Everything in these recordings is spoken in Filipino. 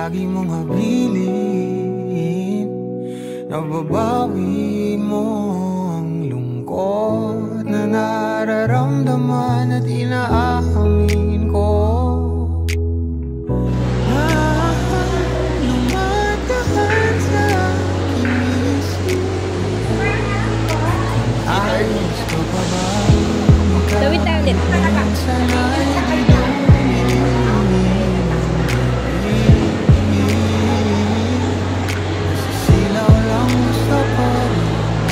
lagi mong habilin. Nababawi mo ang lungkot na nararamdaman at inaamin ko. Lumatahan sa aking isip, ayos ka pa ba? Tawid tayo ulit. Sana'y silaw lang gusto ko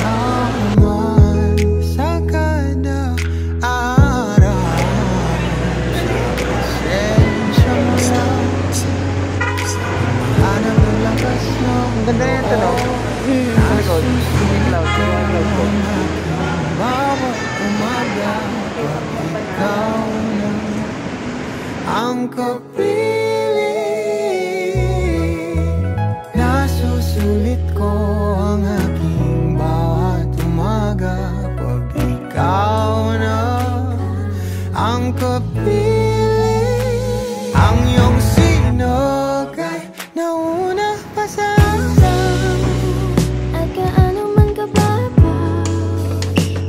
naman sa kada araw. Sa presensya mo lang, hanap ng lakas ng Ganda na yung tanong. Sa likod. Yung cloud. bawat umaga, ikaw na ang kapiling. Nasusulit ko ang aking bawat umaga pag ikaw na ang kapiling. Ang iyong sinog ay nauna pa sa akin. At gaano man kababaw,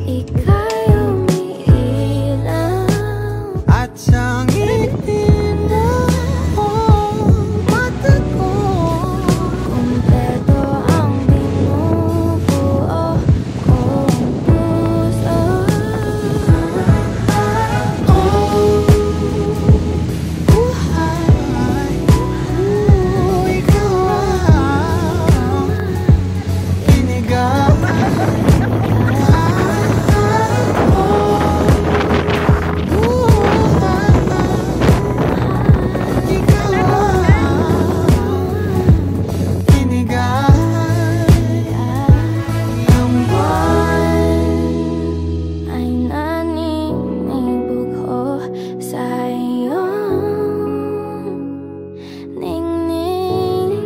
ika'y umiilaw. At sa ngipin mo, mata ko, Kumpleto ang binubuo kong puso. buhay, ikaw ang inigaan. Ay naninibog ko sa iyong ningning.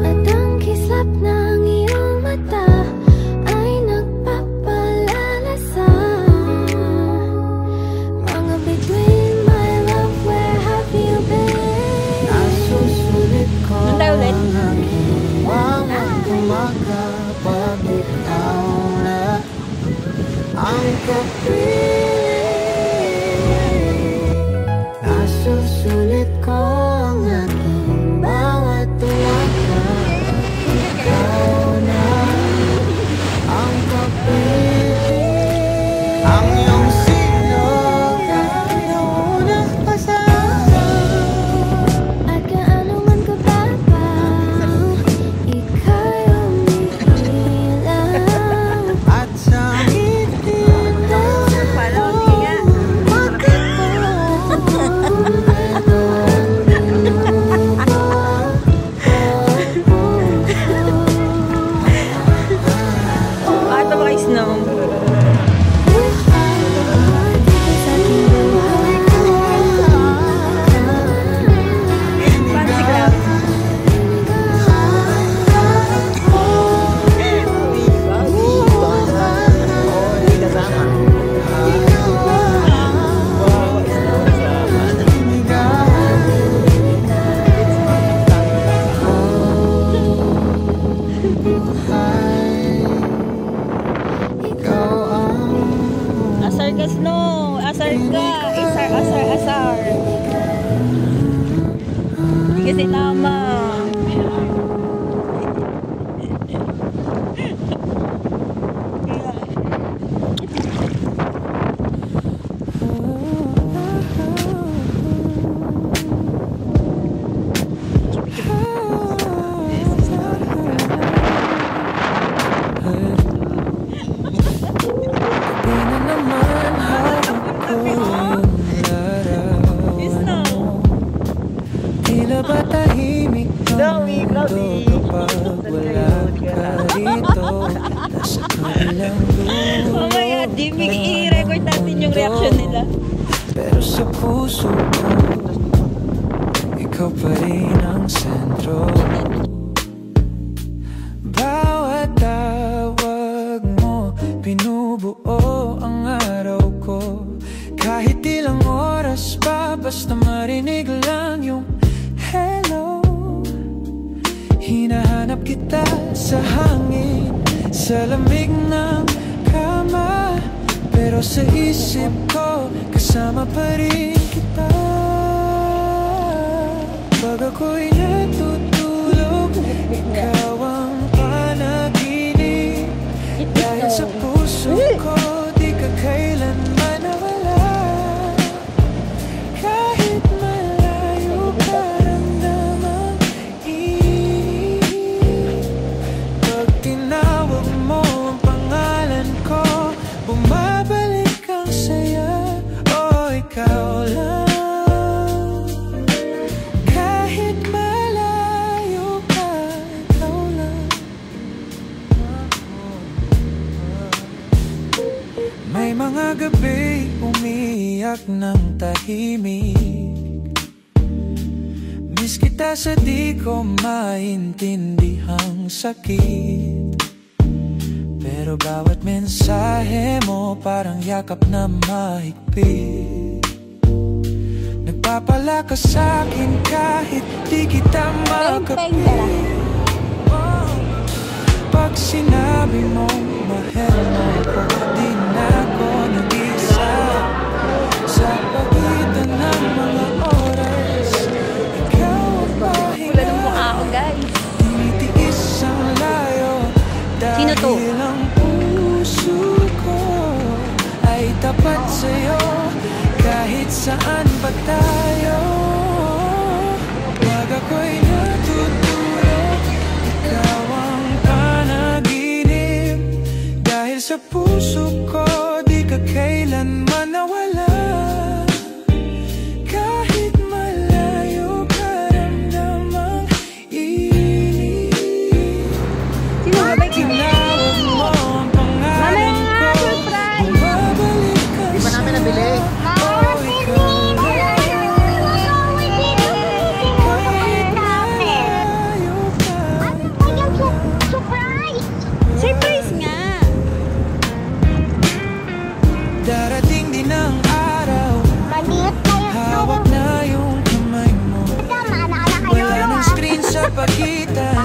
At ang kislap ng iyong mata ay nagpapalala sa mga bituin. My love, where have you been? Nasusulit ko Doon tayo ulit. ang aking bawat umaga pag ikaw na ang kapiling. Nasusulit ko ang aking bawat umaga pag ikaw na ang kapiling. Ang iyong sinog ay nauna pa sa akin. At gaano man kababaw, ika'y umiilaw. At sa ngipin mo, mata ko, kumpleto ang Ito ba kay Snow? Fancy Club. Asar ka, Snow. Asar ka. Asar. Hindi kasi tama. Di na naman hawak ko yung larawan mo. Tila ba tahimik ang mundo kapag wala ka rito? Nasa kabilang dulo Mamaya, Jimmy, i-record natin yung reaction nila. pero sa puso ko, ikaw pa rin ang sentro. Bawat tawag mo, pinubuo ang araw ko. Kahit ilang oras oras pa, basta marinig lang yung hello. Hinahanap kita sa hangin, sa lamig ng kama, pero sa isip ko, kasama pa rin kita. Pag ako'y natutulog, ikaw ang panaginip. Dahil sa puso ko, di ka kailanman nawala. Kahit malayo ka, ramdam ang inip. Pag tinawag mo ang pangalan ko, bumabalik ang saya. Oh, ikaw lang. Kahit malayo ka, ikaw lang. May mga gabi umiiyak ng tahimik. Miss kita sa di ko maintindihang sakit. Pero bawat mensahe mo parang yakap na mahigpit. Nagpapalakas sa'kin kahit di kita makapit. Pag sinabi mo mahal mo ako, di na ako nag-isa. Sa pagitan ng mga oras, ikaw ang pahinga. Wala ng mukha ako, guys. Tinitiis ang layo. Sino to? Dahil ang puso ko ay tapat sa'yo. Kahit saan pa tayo, pag ako'y natutulog, ikaw ang panaginip. Dahil sa puso ko, di ka kailanman nawala. Kahit malayo ka, ramdam ang inip. Sino ba ba? Tinawag mo ang pangalan ko, bumabalik ang Di ba namin nabili? oh, ikaw lang. Kahit malayo ka, Surprise nga! darating din ang araw, hawak na yung kamay mo. Wala nang screen sa pagitan,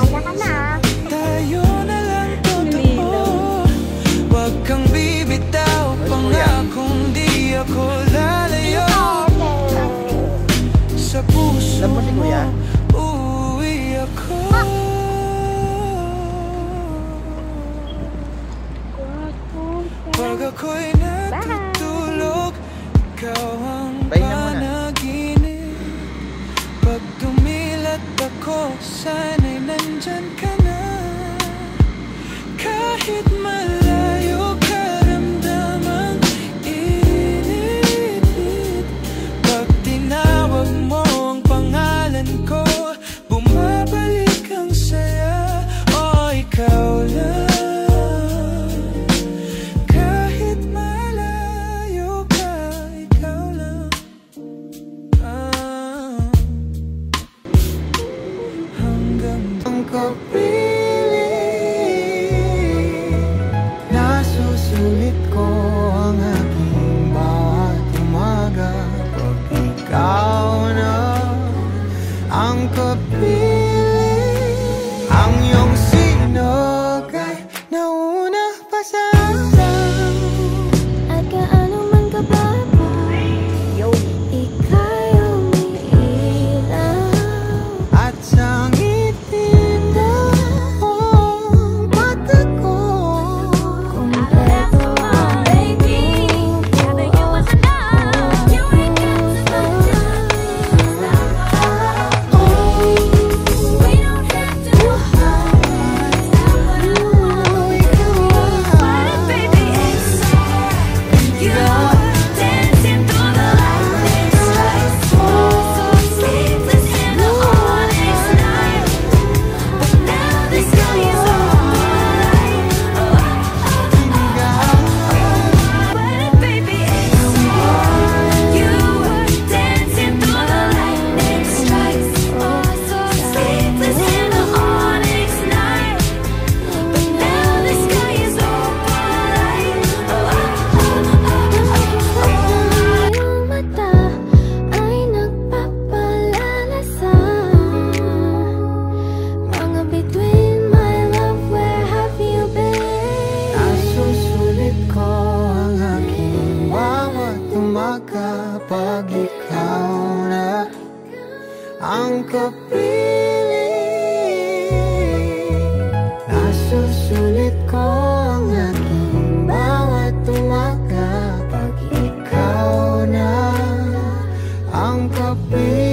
tayo na lang totoo. Huwag kang bibitaw, pangakong di ako lalayo. Sa puso Lambot ni mo, Kuya. uuwi ako. Pag ako'y natutulog, ikaw ang Bayin na muna. panaginip. Pag dumilat ako, sana'y nandyan ka na. Kahit malayo ka, ramdam ang init. Pag tinawag mo ang pangalan ko, bumabalik ang saya. Oh, ikaw lang. Kahit malayo ka, ikaw lang. Hanggang ang kapiling, nasusulit ko ang aking bawat umaga. Pag ikaw na ang kapiling, ang iyong sinog ay nauna pa sa akin. At gaano man kababa, ika'y umiilaw. At sa ngitin ng mata ko, Kumpleto ang ibig ko. ikaw na ang kapili. Nasusulit ko ang aking bawat umaga pag ikaw na ang kapili.